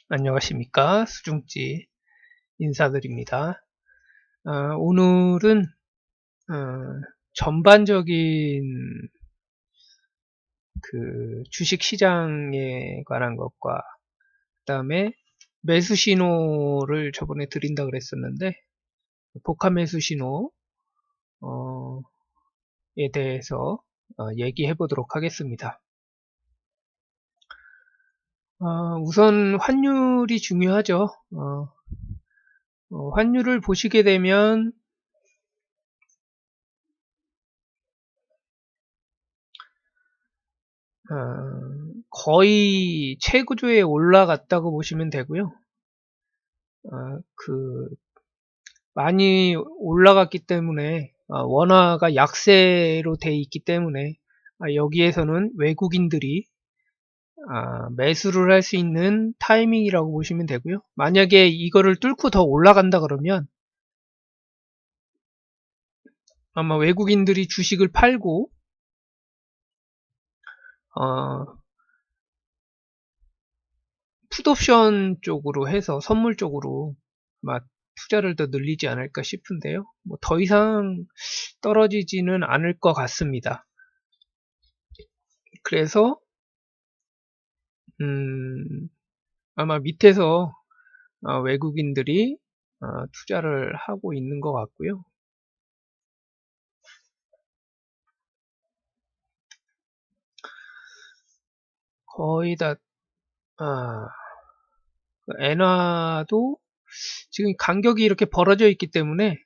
안녕하십니까. 수중지 인사드립니다. 오늘은 전반적인 그 주식 시장에 관한 것과 그 다음에 매수 신호를 저번에 드린다 그랬었는데 복합 매수 신호에 대해서 얘기해 보도록 하겠습니다. 우선 환율이 중요하죠. 환율을 보시게 되면 거의 최고조에 올라갔다고 보시면 되고요. 많이 올라갔기 때문에 원화가 약세로 돼 있기 때문에 여기에서는 외국인들이 매수를 할 수 있는 타이밍이라고 보시면 되고요. 만약에 이거를 뚫고 더 올라간다 그러면 아마 외국인들이 주식을 팔고 풋옵션 쪽으로 해서 선물 쪽으로 아마 투자를 더 늘리지 않을까 싶은데요. 뭐 더 이상 떨어지지는 않을 것 같습니다. 그래서 아마 밑에서 외국인들이 투자를 하고 있는 것 같고요. 거의 다 엔화도 지금 간격이 이렇게 벌어져 있기 때문에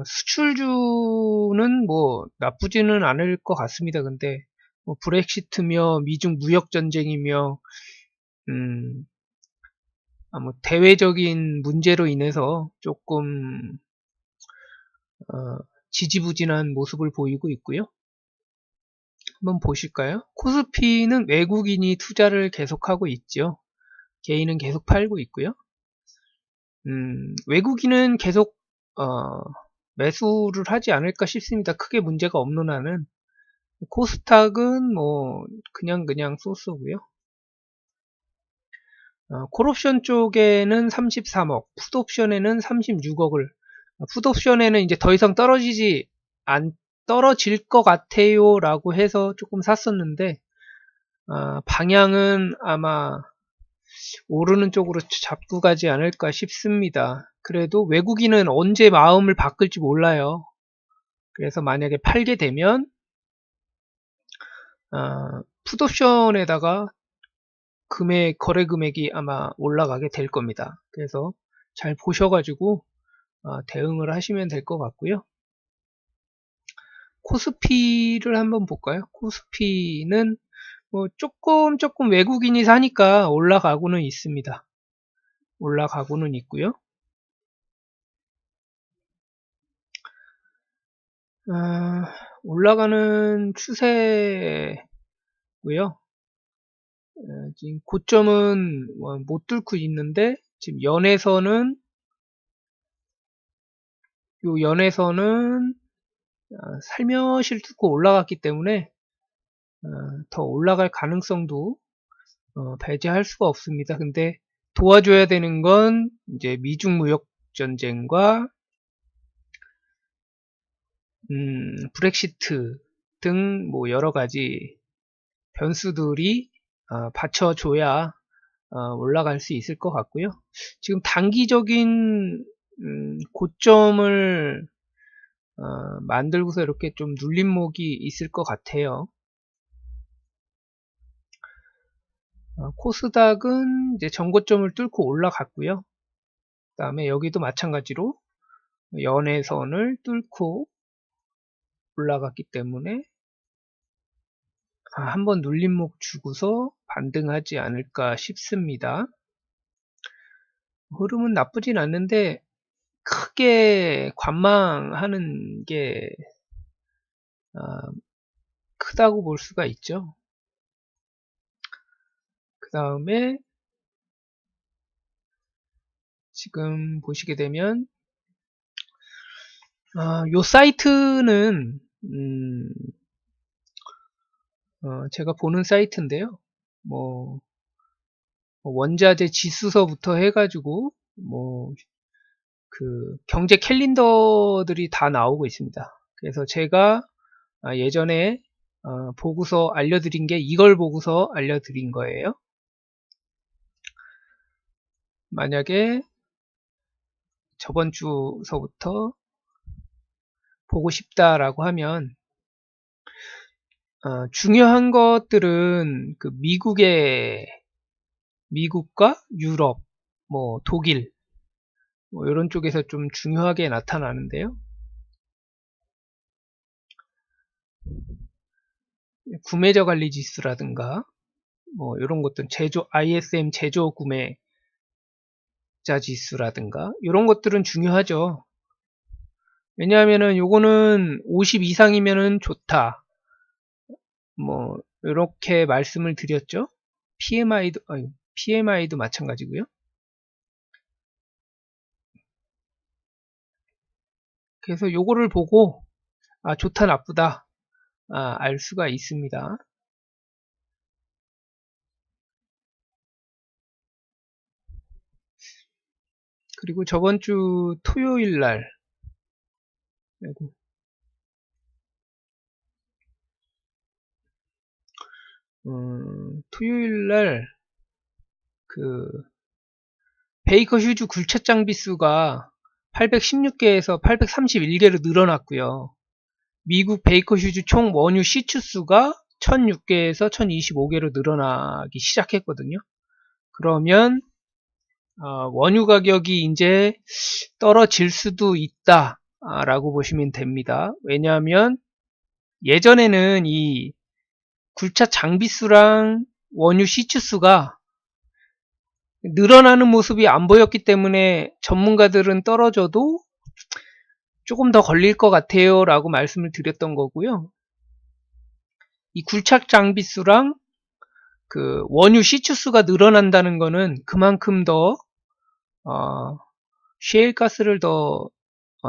수출주는 뭐 나쁘지는 않을 것 같습니다. 근데 뭐 브렉시트며 미중 무역 전쟁이며 뭐 대외적인 문제로 인해서 조금 지지부진한 모습을 보이고 있고요. 한번 보실까요? 코스피는 외국인이 투자를 계속하고 있죠. 개인은 계속 팔고 있고요. 외국인은 계속 매수를 하지 않을까 싶습니다. 크게 문제가 없는 한은. 코스닥은 뭐 그냥 쏘쏘고요. 콜옵션 쪽에는 33억, 풋옵션에는 36억을, 풋옵션에는 이제 더 이상 떨어질 것 같아요 라고 해서 조금 샀었는데 방향은 아마 오르는 쪽으로 잡고 가지 않을까 싶습니다. 그래도 외국인은 언제 마음을 바꿀지 몰라요. 그래서 만약에 팔게 되면 풋옵션에다가 거래 금액이 아마 올라가게 될 겁니다. 그래서 잘 보셔가지고 대응을 하시면 될 것 같고요. 코스피를 한번 볼까요? 코스피는 뭐 조금 외국인이 사니까 올라가고는 있습니다. 올라가고는 있고요. 올라가는 추세고요. 지금 고점은 못 뚫고 있는데 지금 연에서는 살며시 뚫고 올라갔기 때문에 더 올라갈 가능성도 배제할 수가 없습니다. 근데 도와줘야 되는 건 이제 미중 무역 전쟁과 브렉시트 등 뭐 여러 가지 변수들이 받쳐줘야 올라갈 수 있을 것 같고요. 지금 단기적인 고점을 만들고서 이렇게 좀 눌림목이 있을 것 같아요. 코스닥은 이제 전고점을 뚫고 올라갔고요. 그 다음에 여기도 마찬가지로 연애선을 뚫고 올라갔기 때문에 한번 눌림목 주고서 반등하지 않을까 싶습니다. 흐름은 나쁘진 않는데 크게 관망하는 게 크다고 볼 수가 있죠. 그 다음에 지금 보시게 되면 요 사이트는 제가 보는 사이트인데요. 뭐 원자재 지수서부터 해가지고 그 경제 캘린더들이 다 나오고 있습니다. 그래서 제가 예전에 보고서 알려드린 게 이걸 보고서 알려드린 거예요. 만약에 저번 주서부터 보고 싶다라고 하면 중요한 것들은 그 미국과 유럽, 독일 이런 쪽에서 좀 중요하게 나타나는데요. 구매자 관리 지수라든가 이런 것들 ISM 제조 구매자 지수라든가 이런 것들은 중요하죠. 왜냐하면은 요거는 50 이상이면은 좋다. 이렇게 말씀을 드렸죠. PMI도 마찬가지고요. 그래서 요거를 보고 좋다 나쁘다 알 수가 있습니다. 그리고 저번 주 토요일 날 토요일 날 그 베이커 휴즈 굴착 장비수가 816개에서 831개로 늘어났고요. 미국 베이커 휴즈 총 원유 시추수가 1006개에서 1025개로 늘어나기 시작했거든요. 그러면 원유 가격이 이제 떨어질 수도 있다 라고 보시면 됩니다. 왜냐하면 예전에는 이 굴착 장비수랑 원유 시추수가 늘어나는 모습이 안 보였기 때문에 전문가들은 떨어져도 조금 더 걸릴 것 같아요 라고 말씀을 드렸던 거고요. 이 굴착 장비수랑 그 원유 시추수가 늘어난다는 거는 그만큼 더 셰일가스를 더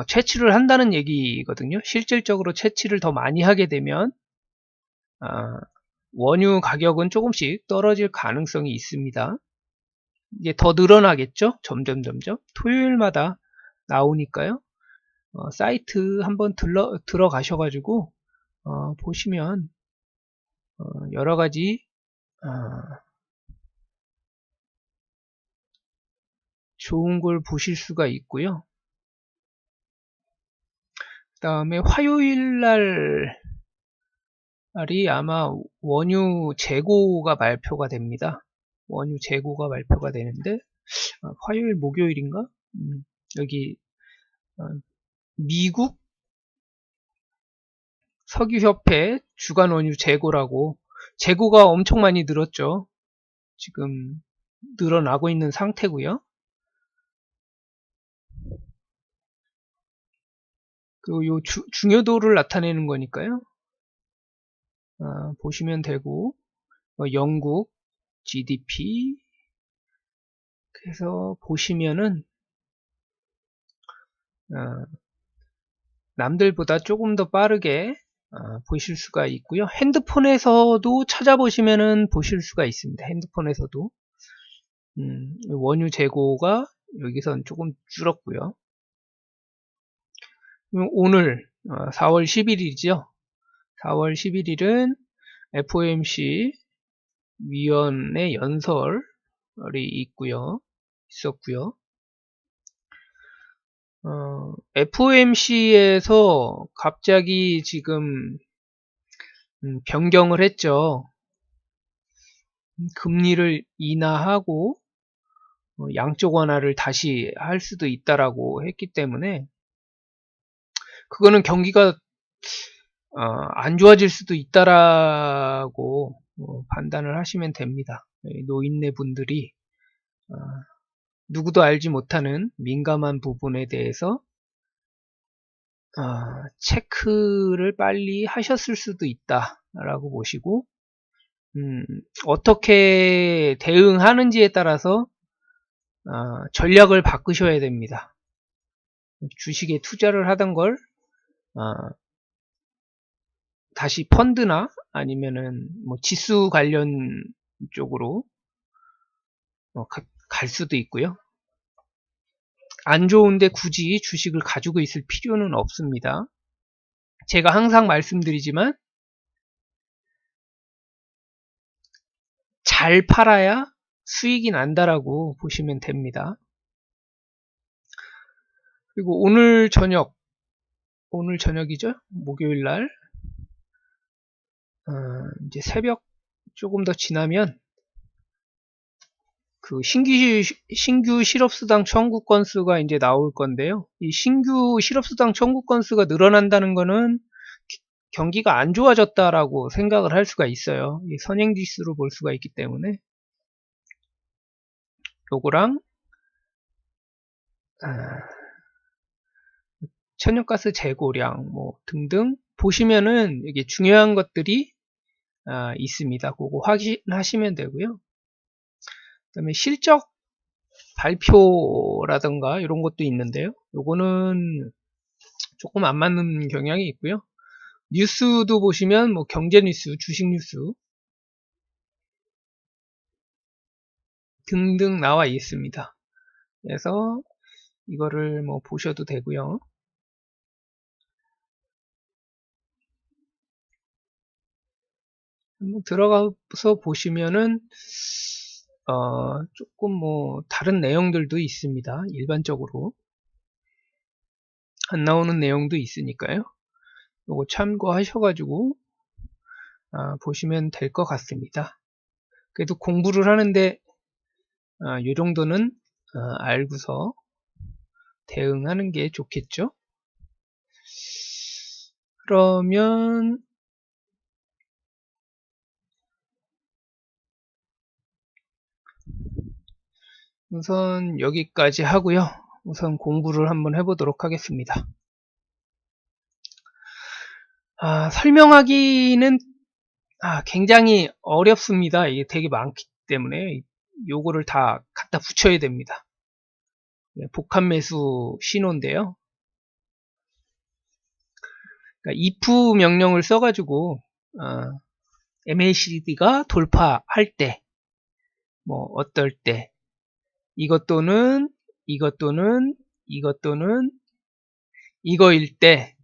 채취를 한다는 얘기거든요. 실질적으로 채취를 더 많이 하게 되면 원유 가격은 조금씩 떨어질 가능성이 있습니다. 이제 더 늘어나겠죠? 점점 토요일마다 나오니까요. 사이트 한번 들어가셔가지고 보시면 여러 가지 좋은 걸 보실 수가 있고요. 그 다음에 화요일 날이 아마 원유 재고가 발표가 됩니다. 원유 재고가 발표가 되는데 화요일 목요일인가? 여기 미국 석유협회 주간 원유 재고라고 재고가 엄청 많이 늘었죠. 지금 늘어나고 있는 상태고요. 그리고 요 중요도를 나타내는 거니까요. 보시면 되고 영국 GDP 그래서 보시면은 남들보다 조금 더 빠르게 보실 수가 있고요. 핸드폰에서도 찾아보시면은 보실 수가 있습니다. 핸드폰에서도 원유 재고가 여기선 조금 줄었고요. 오늘 4월 11일이죠. 4월 11일은 FOMC 위원회 연설이 있었고요. FOMC에서 갑자기 지금 변경을 했죠. 금리를 인하하고 양쪽 완화를 다시 할 수도 있다라고 했기 때문에 그거는 경기가 안 좋아질 수도 있다라고 판단을 하시면 됩니다. 노인네 분들이 누구도 알지 못하는 민감한 부분에 대해서 체크를 빨리 하셨을 수도 있다라고 보시고 어떻게 대응하는지에 따라서 전략을 바꾸셔야 됩니다. 주식에 투자를 하던 걸 다시 펀드나 아니면은 지수 관련 쪽으로 갈 수도 있고요. 안 좋은데 굳이 주식을 가지고 있을 필요는 없습니다. 제가 항상 말씀드리지만 잘 팔아야 수익이 난다라고 보시면 됩니다. 그리고 오늘 저녁이죠? 목요일 날, 이제 새벽 조금 더 지나면 그 신규 실업수당 청구 건수가 이제 나올 건데요. 이 신규 실업수당 청구 건수가 늘어난다는 거는 경기가 안 좋아졌다라고 생각을 할 수가 있어요. 이 선행지수로 볼 수가 있기 때문에 요거랑 천연가스 재고량 뭐 등등 보시면은 이게 중요한 것들이 있습니다. 그거 확인하시면 되고요. 그다음에 실적 발표라든가 이런 것도 있는데요. 요거는 조금 안 맞는 경향이 있고요. 뉴스도 보시면 뭐 경제 뉴스, 주식 뉴스 등등 나와 있습니다. 그래서 이거를 뭐 보셔도 되고요. 한번 들어가서 보시면은 조금 뭐 다른 내용들도 있습니다. 일반적으로 안 나오는 내용도 있으니까요. 요거 참고하셔가지고 보시면 될 것 같습니다. 그래도 공부를 하는데 요 정도는 알고서 대응하는 게 좋겠죠. 그러면 우선 여기까지 하고요. 우선 공부를 한번 해보도록 하겠습니다. 설명하기는 굉장히 어렵습니다. 이게 되게 많기 때문에 요거를 다 갖다 붙여야 됩니다. 복합매수 신호인데요. 그러니까 if 명령을 써가지고 MACD가 돌파할 때, 뭐 어떨 때, 이것 또는 이것 또는 이것 또는 이거일 때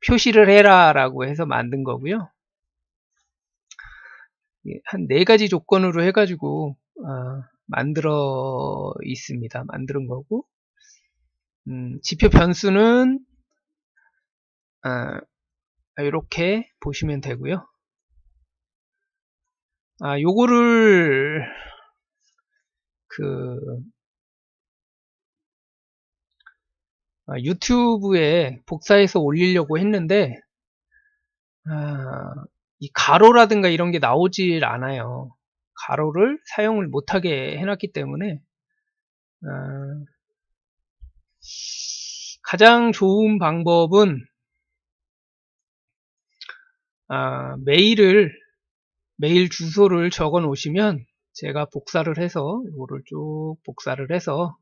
표시를 해라 라고 해서 만든 거고요. 한 4가지 조건으로 해가지고 만들어 있습니다. 만드는 거고 지표 변수는 이렇게 보시면 되고요. 요거를 유튜브에 복사해서 올리려고 했는데 이 가로라든가 이런 게 나오질 않아요. 가로를 사용을 못하게 해놨기 때문에 가장 좋은 방법은 메일 주소를 적어 놓으시면 제가 복사를 해서 이거를 쭉 복사를 해서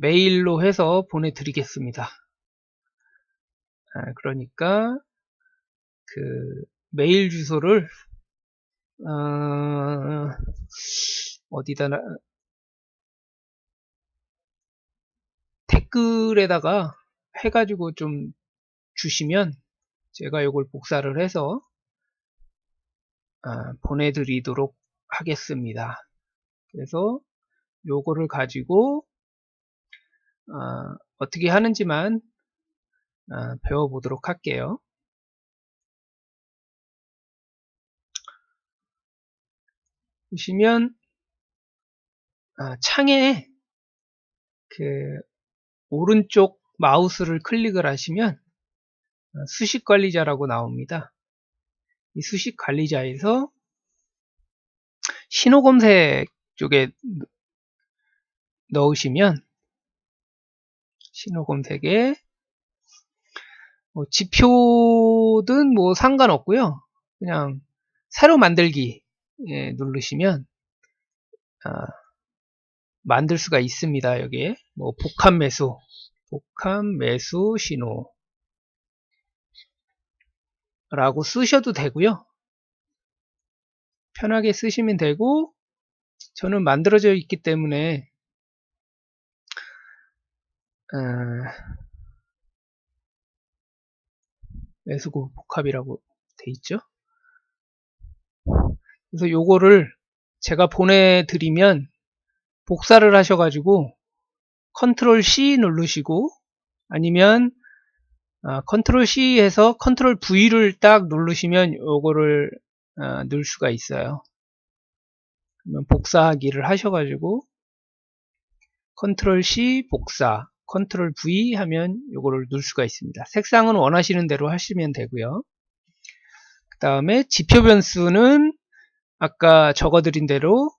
메일로 해서 보내드리겠습니다. 그러니까 그 메일 주소를 어디다 댓글에다가 해가지고 좀 주시면 제가 이걸 복사를 해서 보내드리도록 하겠습니다. 그래서 요거를 가지고 어떻게 하는지만 배워보도록 할게요. 보시면 창에 그 오른쪽 마우스를 클릭을 하시면 수식관리자라고 나옵니다. 이 수식관리자에서 신호검색 쪽에 넣으시면 신호검색에 지표든 뭐 상관없고요. 그냥 새로 만들기 누르시면 만들 수가 있습니다. 여기에 뭐 복합매수 신호 라고 쓰셔도 되고요. 편하게 쓰시면 되고, 저는 만들어져 있기 때문에 매수고 복합이라고 돼 있죠. 그래서 요거를 제가 보내드리면 복사를 하셔가지고 컨트롤 C 누르시고, 아니면 컨트롤 C 해서 컨트롤 V를 딱 누르시면 요거를 넣을 수가 있어요. 그러면 복사하기를 하셔가지고 컨트롤 C 복사, 컨트롤 V 하면 요거를 넣을 수가 있습니다. 색상은 원하시는 대로 하시면 되고요. 그 다음에 지표 변수는 아까 적어드린 대로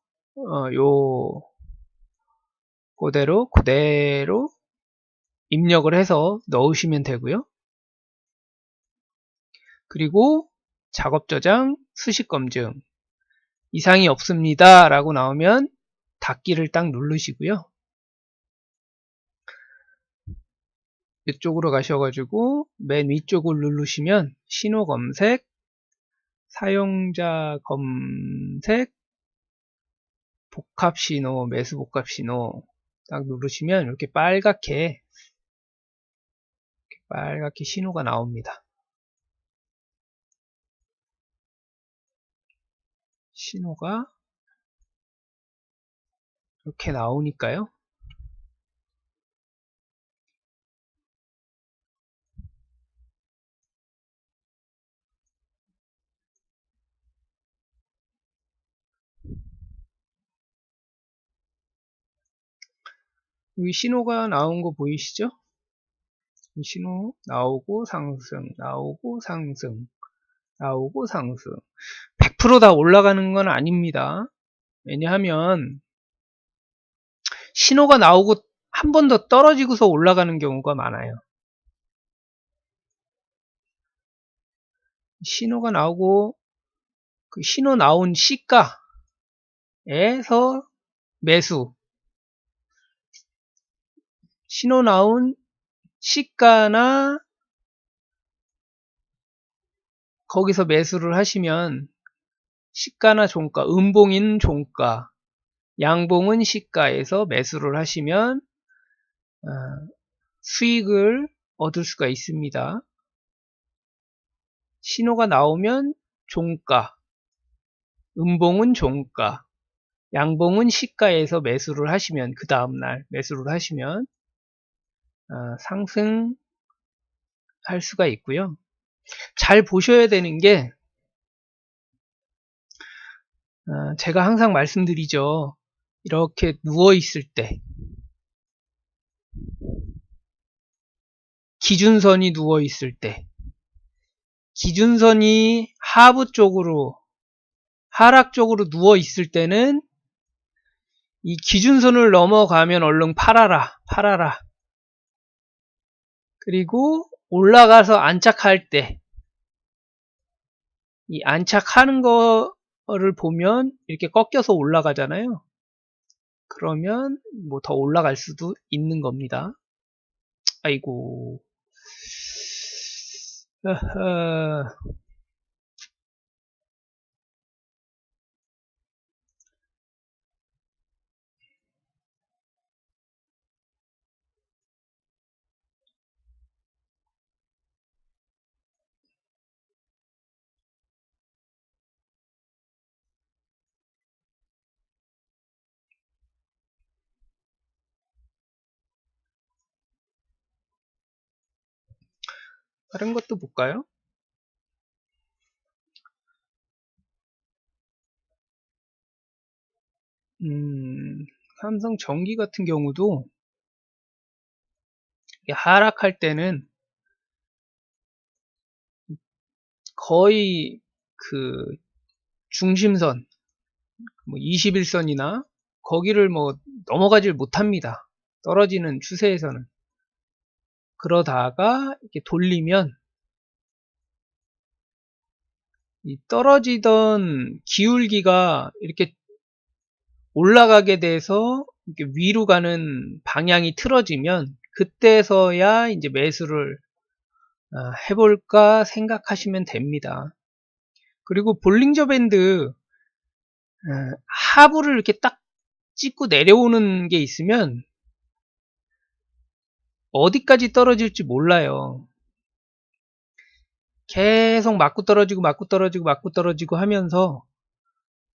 그대로 입력을 해서 넣으시면 되고요. 그리고 작업 저장, 수식 검증 이상이 없습니다 라고 나오면 닫기를 딱 누르시고요. 이쪽으로 가셔가지고 맨 위쪽을 누르시면 신호 검색, 사용자 검색, 복합 신호, 매수 복합 신호 딱 누르시면 이렇게 빨갛게 신호가 나옵니다. 신호가 이렇게 나오니까요. 여기 신호가 나온 거 보이시죠? 신호 나오고 상승, 나오고 상승, 나오고 상승. 100% 다 올라가는 건 아닙니다. 왜냐하면 신호가 나오고 한 번 더 떨어지고서 올라가는 경우가 많아요. 신호가 나오고 그 신호 나온 시가에서 매수, 신호 나온 시가나 거기서 매수를 하시면 시가나 종가, 음봉인 종가, 양봉은 시가에서 매수를 하시면 수익을 얻을 수가 있습니다. 신호가 나오면 종가, 음봉은 종가, 양봉은 시가에서 매수를 하시면, 그 다음날 매수를 하시면 상승할 수가 있고요. 잘 보셔야 되는 게 제가 항상 말씀드리죠. 이렇게 누워 있을 때 기준선이 누워 있을 때 기준선이 하부 쪽으로 하락 쪽으로 누워 있을 때는 이 기준선을 넘어가면 얼른 팔아라. 그리고 올라가서 안착할 때 이 안착하는 거를 보면 이렇게 꺾여서 올라가잖아요. 그러면 뭐 더 올라갈 수도 있는 겁니다. 아이고. 다른 것도 볼까요? 삼성전기 같은 경우도 하락할 때는 거의 그 중심선, 뭐 21선이나 거기를 뭐 넘어가질 못합니다. 떨어지는 추세에서는. 그러다가 이렇게 돌리면 이 떨어지던 기울기가 이렇게 올라가게 돼서 이렇게 위로 가는 방향이 틀어지면 그때서야 이제 매수를 해볼까 생각하시면 됩니다. 그리고 볼링저 밴드 하부를 이렇게 딱 찍고 내려오는 게 있으면 어디까지 떨어질지 몰라요. 계속 맞고 떨어지고 맞고 떨어지고 맞고 떨어지고 하면서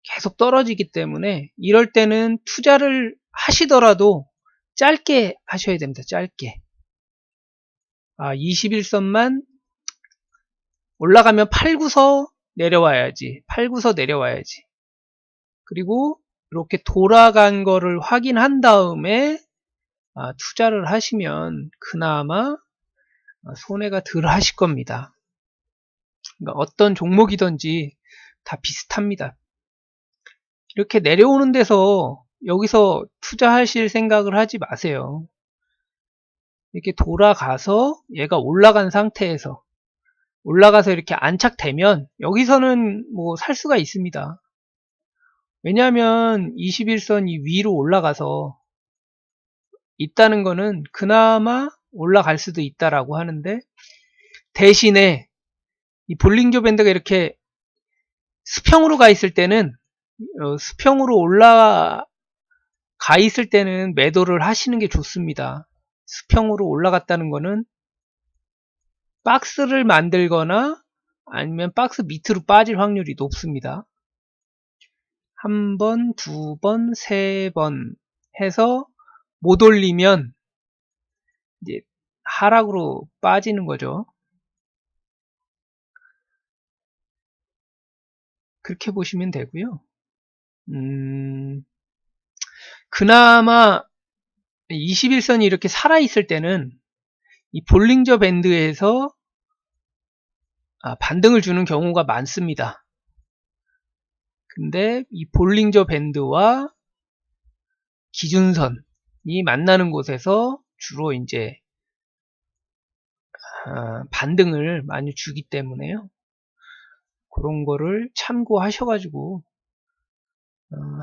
계속 떨어지기 때문에 이럴 때는 투자를 하시더라도 짧게 하셔야 됩니다. 짧게. 21선만 올라가면 팔고서 내려와야지. 팔고서 내려와야지. 그리고 이렇게 돌아간 거를 확인한 다음에 투자를 하시면 그나마 손해가 덜 하실 겁니다. 그러니까 어떤 종목이든지 다 비슷합니다. 이렇게 내려오는 데서 여기서 투자하실 생각을 하지 마세요. 이렇게 돌아가서 얘가 올라간 상태에서 올라가서 이렇게 안착되면 여기서는 뭐 살 수가 있습니다. 왜냐하면 21선이 위로 올라가서 있다는 거는 그나마 올라갈 수도 있다라고 하는데, 대신에 이 볼링저 밴드가 이렇게 수평으로 가 있을 때는 수평으로 올라가 있을 때는 매도를 하시는 게 좋습니다. 수평으로 올라갔다는 거는 박스를 만들거나 아니면 박스 밑으로 빠질 확률이 높습니다. 한 번, 두 번, 세 번 해서 못 올리면 이제 하락으로 빠지는 거죠. 그렇게 보시면 되고요. 그나마 21선이 이렇게 살아있을 때는 이 볼링저 밴드에서 반등을 주는 경우가 많습니다. 근데 이 볼링저 밴드와 기준선이 만나는 곳에서 주로 이제 반등을 많이 주기 때문에요. 그런 거를 참고하셔가지고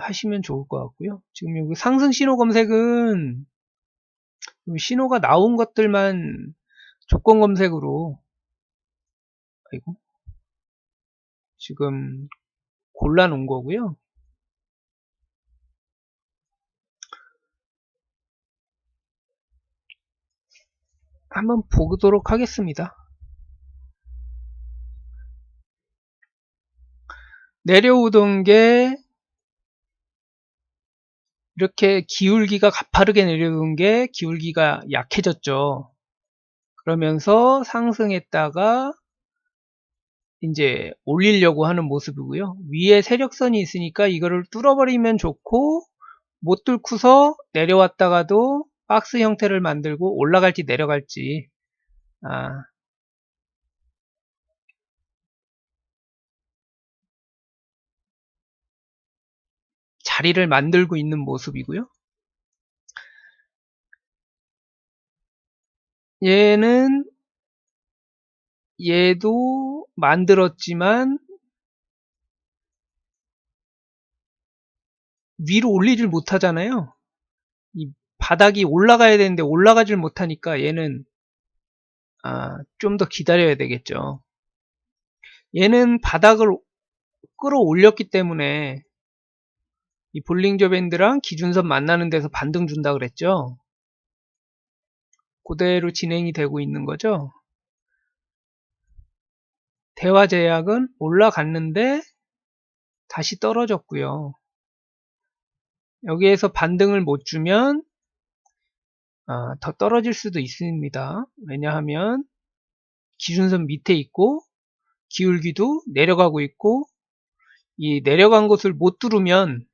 하시면 좋을 것 같고요. 지금 여기 상승 신호 검색은 신호가 나온 것들만 조건 검색으로 지금 골라 놓은 거고요. 한번 보도록 하겠습니다. 내려오던 게 이렇게 기울기가 가파르게 내려오는 게 기울기가 약해졌죠. 그러면서 상승했다가 이제 올리려고 하는 모습이고요. 위에 세력선이 있으니까 이거를 뚫어버리면 좋고, 못 뚫고서 내려왔다가도 박스 형태를 만들고 올라갈지 내려갈지 자리를 만들고 있는 모습이고요. 얘도 만들었지만 위로 올리질 못하잖아요. 이 바닥이 올라가야 되는데 올라가질 못하니까 얘는 좀 더 기다려야 되겠죠. 얘는 바닥을 끌어올렸기 때문에 이 볼링저 밴드랑 기준선 만나는 데서 반등 준다 그랬죠. 그대로 진행이 되고 있는 거죠. 대화제약은 올라갔는데 다시 떨어졌고요. 여기에서 반등을 못 주면 더 떨어질 수도 있습니다. 왜냐하면 기준선 밑에 있고 기울기도 내려가고 있고, 이 내려간 곳을 못 뚫으면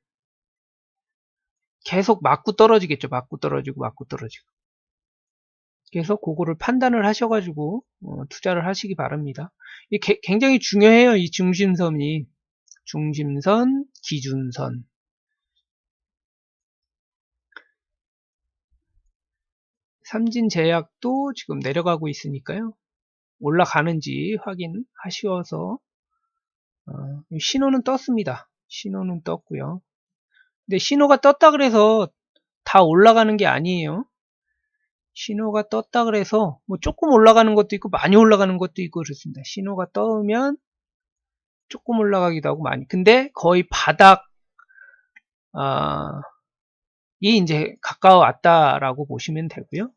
계속 맞고 떨어지겠죠. 맞고 떨어지고 맞고 떨어지고. 그래서 그거를 판단을 하셔가지고 투자를 하시기 바랍니다. 이게 굉장히 중요해요. 이 중심선이. 중심선, 기준선. 삼진제약도 지금 내려가고 있으니까요. 올라가는지 확인하셔서 신호는 떴습니다. 신호는 떴고요. 근데 신호가 떴다 그래서 다 올라가는 게 아니에요. 신호가 떴다 그래서 뭐 조금 올라가는 것도 있고 많이 올라가는 것도 있고 그렇습니다. 신호가 떠오면 조금 올라가기도 하고 많이. 근데 거의 바닥 이 이제 가까워왔다라고 보시면 되고요.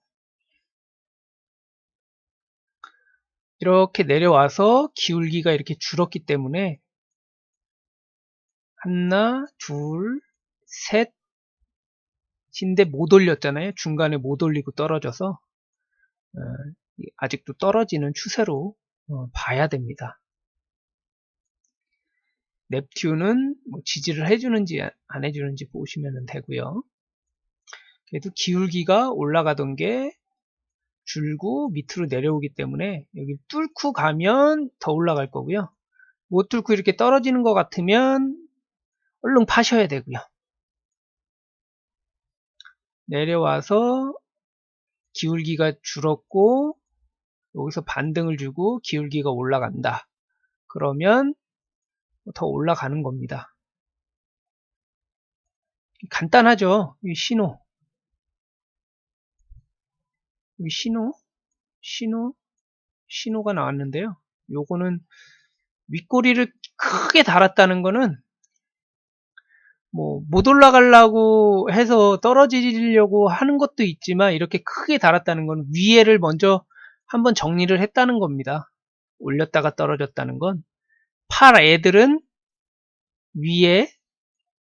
이렇게 내려와서 기울기가 이렇게 줄었기 때문에 하나, 둘, 셋인데 못 올렸잖아요. 중간에 못 올리고 떨어져서 아직도 떨어지는 추세로 봐야 됩니다. 넵튠은 뭐 지지를 해주는지 안 해주는지 보시면 되고요. 그래도 기울기가 올라가던 게 줄고 밑으로 내려오기 때문에 여기 뚫고 가면 더 올라갈 거고요. 못 뚫고 이렇게 떨어지는 것 같으면 얼른 파셔야 되고요. 내려와서 기울기가 줄었고 여기서 반등을 주고 기울기가 올라간다. 그러면 더 올라가는 겁니다. 간단하죠. 이 신호가 나왔는데요. 요거는 윗꼬리를 크게 달았다는 거는 뭐 못 올라가려고 해서 떨어지려고 하는 것도 있지만 이렇게 크게 달았다는 건 위에를 먼저 한번 정리를 했다는 겁니다. 올렸다가 떨어졌다는 건 팔 애들은 위에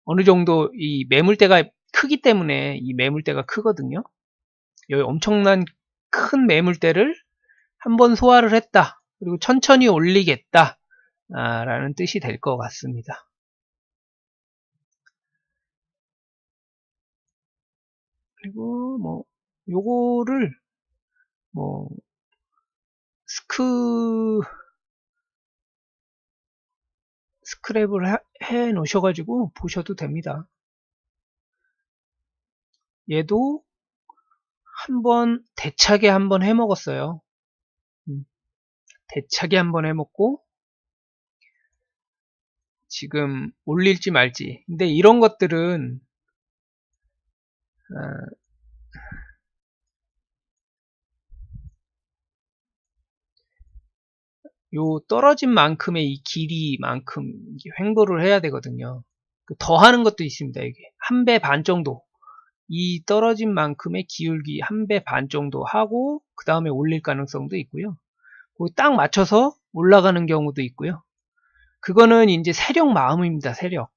어느 정도 이 매물대가 크기 때문에 이 매물대가 크거든요. 여기 엄청난 큰 매물대를 한번 소화를 했다. 그리고 천천히 올리겠다. 라는 뜻이 될 것 같습니다. 그리고 뭐 요거를 뭐 스크랩을 해 놓으셔가지고 보셔도 됩니다. 얘도 한번 대차게 한번 해 먹었어요. 대차게 한번 해 먹고 지금 올릴지 말지. 근데 이런 것들은 요 떨어진 만큼의 이 길이만큼 횡보를 해야 되거든요. 더 하는 것도 있습니다. 이게 한 배 반 정도, 이 떨어진 만큼의 기울기 한 배 반 정도 하고 그 다음에 올릴 가능성도 있고요. 딱 맞춰서 올라가는 경우도 있고요. 그거는 이제 세력 마음입니다. 세력.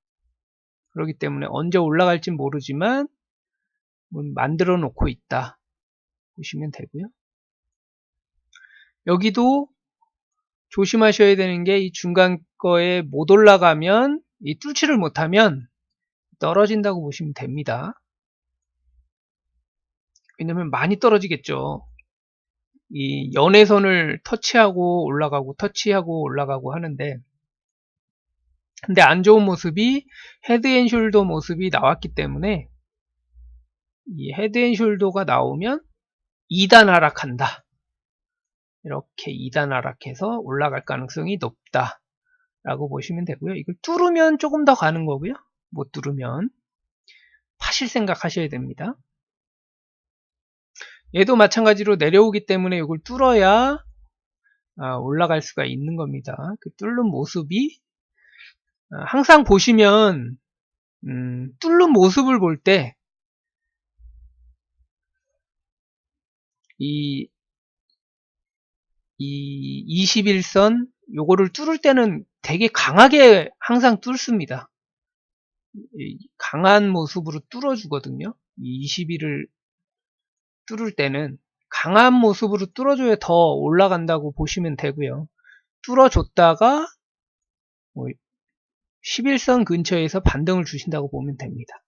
그렇기 때문에 언제 올라갈지 모르지만 만들어 놓고 있다 보시면 되고요. 여기도 조심하셔야 되는 게 이 중간 거에 못 올라가면 이 뚫지를 못하면 떨어진다고 보시면 됩니다. 왜냐면 많이 떨어지겠죠. 이 연애선을 터치하고 올라가고 하는데, 근데 안 좋은 모습이 헤드앤숄더 모습이 나왔기 때문에 이 헤드앤숄더가 나오면 2단 하락한다. 이렇게 2단 하락해서 올라갈 가능성이 높다 라고 보시면 되고요. 이걸 뚫으면 조금 더 가는 거고요. 못 뚫으면 파실 생각 하셔야 됩니다. 얘도 마찬가지로 내려오기 때문에 이걸 뚫어야 올라갈 수가 있는 겁니다. 그 뚫는 모습이 항상 보시면 뚫는 모습을 볼 때 이 21선 요거를 뚫을 때는 되게 강하게 항상 뚫습니다. 강한 모습으로 뚫어주거든요. 이 21을 뚫을 때는 강한 모습으로 뚫어줘야 더 올라간다고 보시면 되고요. 뚫어줬다가 11선 근처에서 반등을 주신다고 보면 됩니다.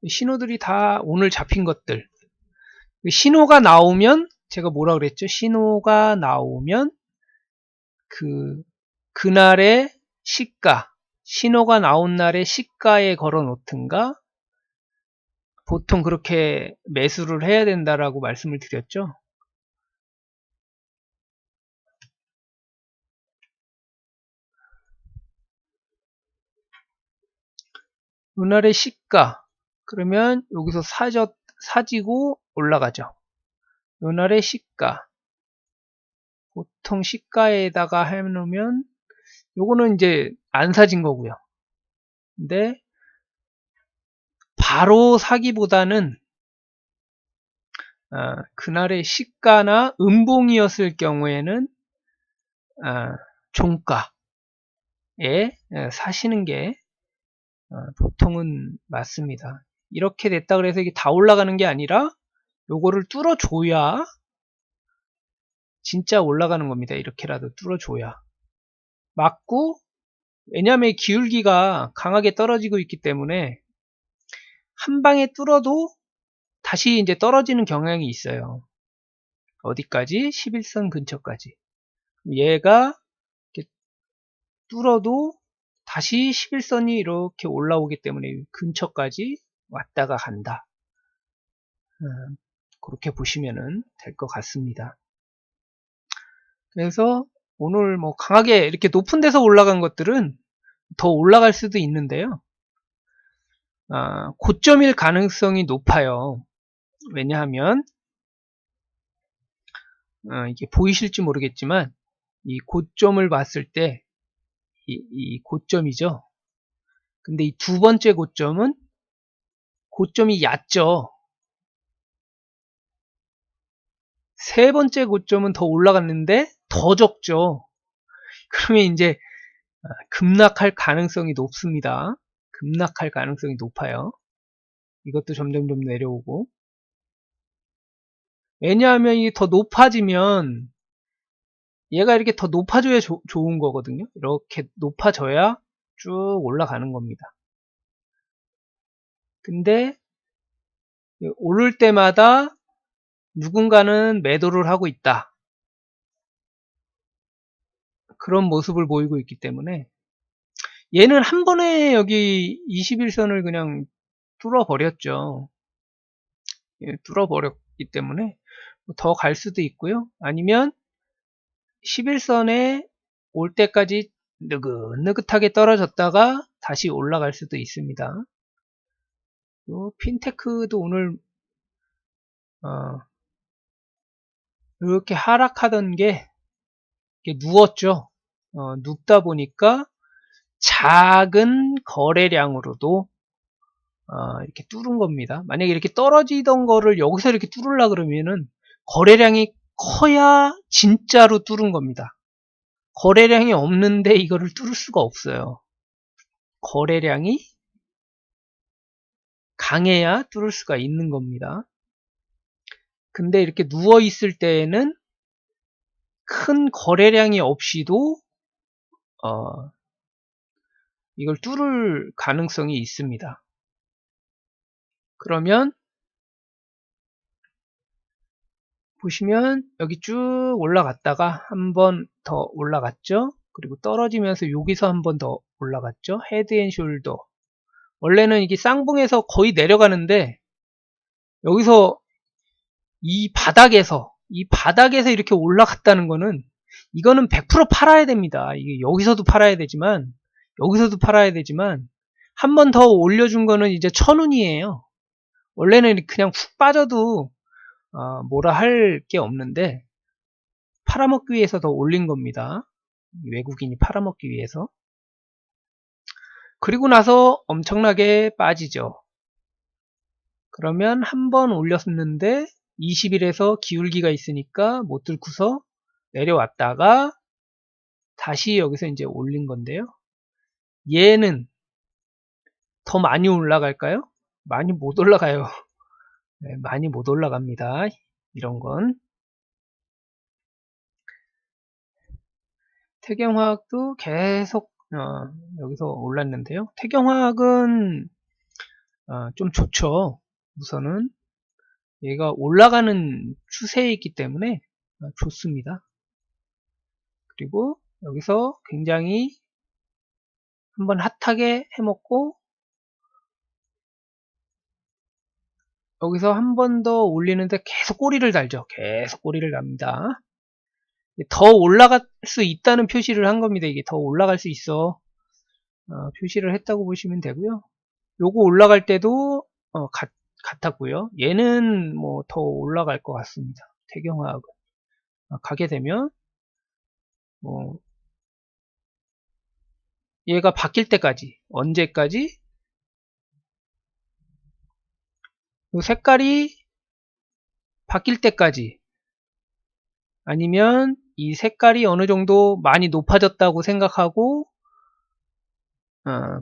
신호들이 다 오늘 잡힌 것들. 신호가 나오면 제가 뭐라 그랬죠? 신호가 나오면 그날의 시가, 신호가 나온 날의 시가에 걸어 놓든가 보통 그렇게 매수를 해야 된다라고 말씀을 드렸죠. 그날의 시가, 그러면 여기서 사지고 올라가죠. 요날의 시가, 보통 시가에다가 해놓으면 요거는 이제 안 사진 거고요. 근데 바로 사기보다는 그날의 시가나 음봉이었을 경우에는 종가에 사시는 게 보통은 맞습니다. 이렇게 됐다 그래서 이게 다 올라가는 게 아니라 요거를 뚫어줘야 진짜 올라가는 겁니다. 이렇게라도 뚫어줘야 맞고, 왜냐하면 기울기가 강하게 떨어지고 있기 때문에 한 방에 뚫어도 다시 이제 떨어지는 경향이 있어요. 어디까지? 11선 근처까지. 얘가 이렇게 뚫어도 다시 11선이 이렇게 올라오기 때문에 근처까지 왔다가 간다. 그렇게 보시면 될 것 같습니다. 그래서 오늘 뭐 강하게 이렇게 높은 데서 올라간 것들은 더 올라갈 수도 있는데요. 고점일 가능성이 높아요. 왜냐하면 이게 보이실지 모르겠지만 이 고점을 봤을 때 이 고점이죠. 근데 이 두 번째 고점은 고점이 얕죠. 세 번째 고점은 더 올라갔는데 더 적죠. 그러면 이제 급락할 가능성이 높습니다. 급락할 가능성이 높아요. 이것도 점점점 내려오고. 왜냐하면 이게 더 높아지면 얘가 이렇게 더 높아져야 좋은 거거든요. 이렇게 높아져야 쭉 올라가는 겁니다. 근데 오를 때마다 누군가는 매도를 하고 있다. 그런 모습을 보이고 있기 때문에 얘는 한 번에 여기 21선을 그냥 뚫어버렸죠. 뚫어버렸기 때문에 더 갈 수도 있고요. 아니면 11선에 올 때까지 느긋느긋하게 떨어졌다가 다시 올라갈 수도 있습니다. 핀테크도 오늘 이렇게 하락하던 게 누웠죠. 눕다 보니까 작은 거래량으로도 이렇게 뚫은 겁니다. 만약에 이렇게 떨어지던 거를 여기서 이렇게 뚫으려 그러면은 거래량이 커야 진짜로 뚫은 겁니다. 거래량이 없는데 이거를 뚫을 수가 없어요. 거래량이 강해야 뚫을 수가 있는 겁니다. 근데 이렇게 누워 있을 때에는 큰 거래량이 없이도 이걸 뚫을 가능성이 있습니다. 그러면 보시면 여기 쭉 올라갔다가 한 번 더 올라갔죠. 그리고 떨어지면서 여기서 한 번 더 올라갔죠. 헤드앤숄더. 원래는 이게 쌍봉에서 거의 내려가는데 여기서 이 바닥에서 이렇게 올라갔다는 거는 이거는 100% 팔아야 됩니다. 이게 여기서도 팔아야 되지만 한 번 더 올려준 거는 이제 천운이에요. 원래는 그냥 훅 빠져도 뭐라 할 게 없는데 팔아먹기 위해서 더 올린 겁니다. 외국인이 팔아먹기 위해서. 그리고 나서 엄청나게 빠지죠. 그러면 한 번 올렸는데 20일에서 기울기가 있으니까 못 뚫고서 내려왔다가 다시 여기서 이제 올린 건데요. 얘는 더 많이 올라갈까요? 많이 못 올라가요. 네, 많이 못 올라갑니다. 이런 건. 태경화학도 계속 여기서 올랐는데요. 태경화학은 좀 좋죠. 우선은 얘가 올라가는 추세에 있기 때문에 좋습니다. 그리고 여기서 굉장히 한번 핫하게 해먹고 여기서 한 번 더 올리는데 계속 꼬리를 달죠. 계속 꼬리를 답니다. 더 올라갈 수 있다는 표시를 한 겁니다. 이게 더 올라갈 수 있어. 표시를 했다고 보시면 되고요. 요거 올라갈 때도 같았고요. 얘는 뭐 더 올라갈 것 같습니다. 태경화학은 가게 되면 뭐 얘가 바뀔 때까지, 언제까지? 요 색깔이 바뀔 때까지, 아니면 이 색깔이 어느 정도 많이 높아졌다고 생각하고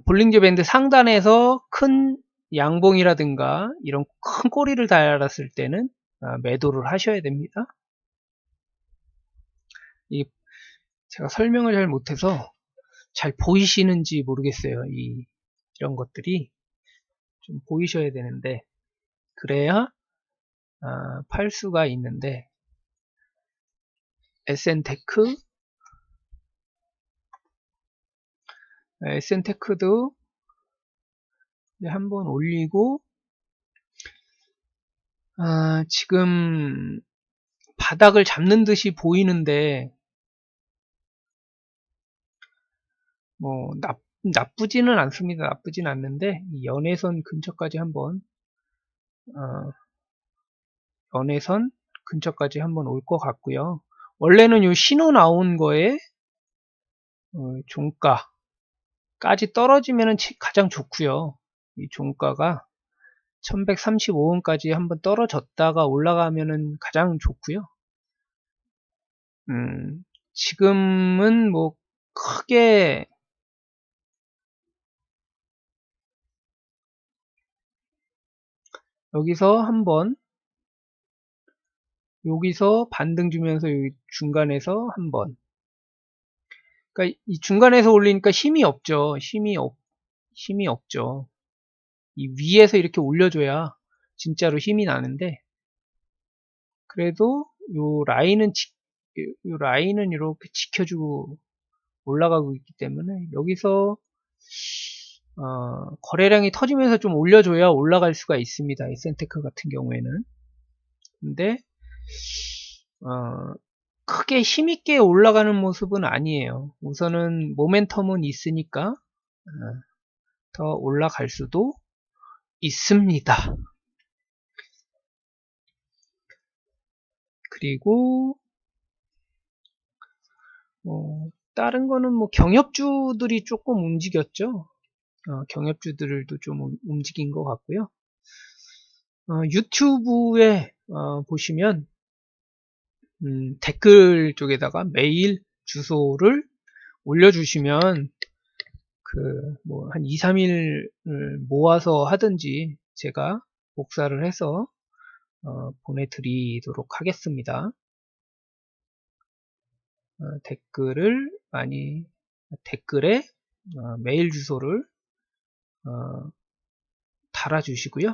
볼링저 밴드 상단에서 큰 양봉이라든가 이런 큰 꼬리를 달았을 때는 매도를 하셔야 됩니다. 제가 설명을 잘 못해서 잘 보이시는지 모르겠어요. 이런 것들이 좀 보이셔야 되는데, 그래야 팔 수가 있는데, SN테크도 한번 올리고, 지금 바닥을 잡는 듯이 보이는데 뭐 나쁘지는 않습니다. 나쁘진 않는데 이 연애선 근처까지 한번 연애선 근처까지 한번 올 것 같고요. 원래는 요 신호 나온 거에 종가까지 떨어지면 가장 좋고요. 이 종가가 1135원까지 한번 떨어졌다가 올라가면은 가장 좋고요. 지금은 뭐 크게 여기서 한번, 여기서 반등 주면서 여기 중간에서 한번, 그러니까 이 중간에서 올리니까 힘이 없죠. 힘이 없죠. 이 위에서 이렇게 올려줘야 진짜로 힘이 나는데, 그래도 요 라인은 이렇게 지켜주고 올라가고 있기 때문에 여기서 거래량이 터지면서 좀 올려줘야 올라갈 수가 있습니다. 이 센테크 같은 경우에는. 근데 크게 힘있게 올라가는 모습은 아니에요. 우선은 모멘텀은 있으니까 더 올라갈 수도 있습니다. 그리고 다른 거는 뭐 경협주들이 조금 움직였죠. 경협주들도 좀 움직인 것 같고요. 유튜브에 보시면 댓글 쪽에다가 메일 주소를 올려주시면 뭐 한 2, 3일 모아서 하든지 제가 복사를 해서 보내드리도록 하겠습니다. 댓글에 메일 주소를 달아주시고요.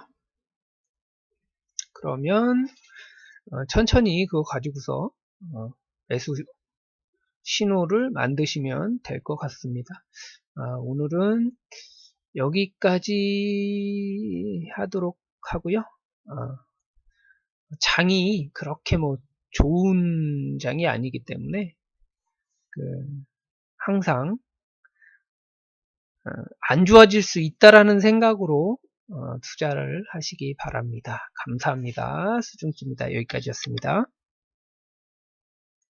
그러면 천천히 그거 가지고서 매수 신호를 만드시면 될 것 같습니다. 오늘은 여기까지 하도록 하고요. 장이 그렇게 뭐 좋은 장이 아니기 때문에 항상 안 좋아질 수 있다라는 생각으로 투자를 하시기 바랍니다. 감사합니다. 수중지입니다. 여기까지였습니다.